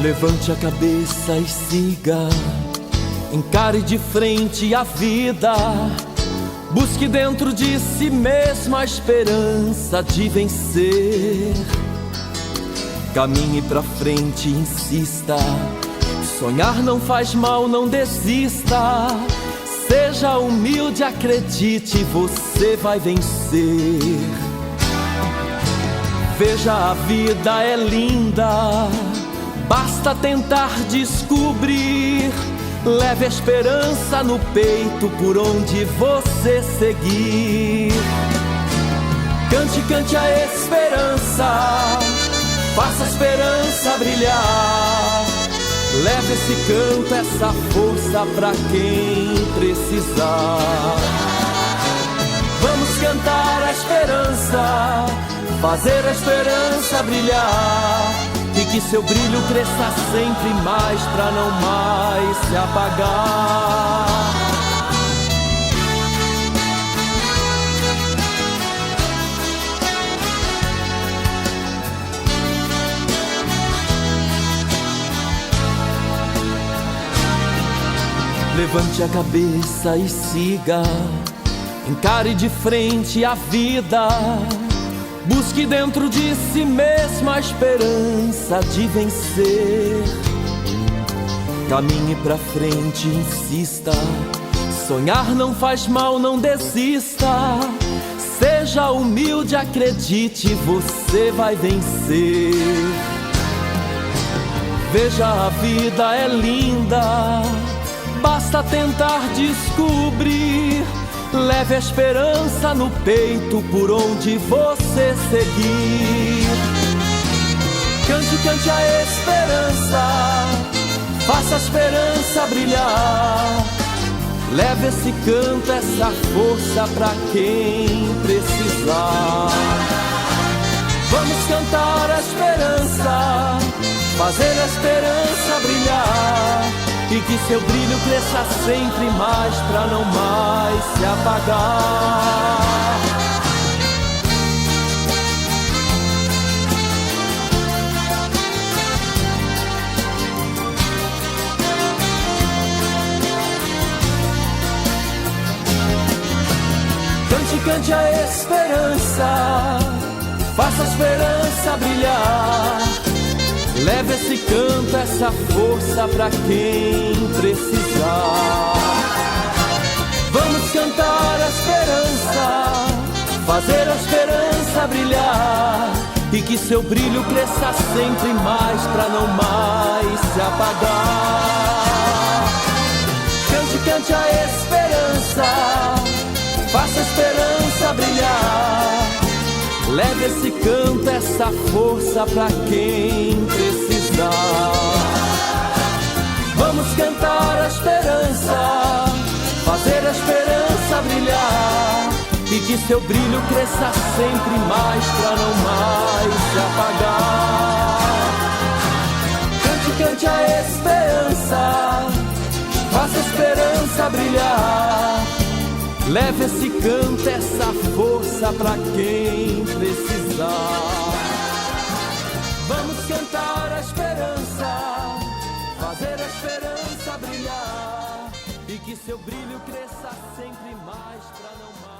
Levante a cabeça e siga, encare de frente a vida. Busque dentro de si mesmo a esperança de vencer. Caminhe pra frente e insista. Sonhar não faz mal, não desista. Seja humilde, acredite, você vai vencer. Veja, a vida é linda, basta tentar descobrir. Leve a esperança no peito por onde você seguir. Cante, cante a esperança, faça a esperança brilhar. Leve esse canto, essa força pra quem precisar. Vamos cantar a esperança, fazer a esperança brilhar. E que seu brilho cresça sempre mais pra não mais se apagar. Levante a cabeça e siga, encare de frente a vida. Busque dentro de si mesmo a esperança de vencer. Caminhe pra frente e insista. Sonhar não faz mal, não desista. Seja humilde, acredite, você vai vencer. Veja, a vida é linda, basta tentar descobrir. Leve a esperança no peito por onde você seguir. Cante, cante a esperança, faça a esperança brilhar. Leve esse canto, essa força pra quem precisar. Vamos cantar a esperança, fazer a esperança brilhar. E que seu brilho cresça sempre mais pra não mais se apagar. Cante, cante a esperança, faça a esperança brilhar. Leve esse canto, essa força pra quem precisar. Vamos cantar a esperança, fazer a esperança brilhar. E que seu brilho cresça sempre mais pra não mais se apagar. Cante, cante a esperança, faça a esperança brilhar. Leve esse canto, essa força pra quem precisar. Vamos cantar a esperança, fazer a esperança brilhar. E que seu brilho cresça sempre mais pra não mais se apagar. Cante, cante a esperança, faça a esperança brilhar. Leve esse canto, essa força pra quem precisar. Vamos cantar a esperança, fazer a esperança brilhar. E que seu brilho cresça sempre mais pra não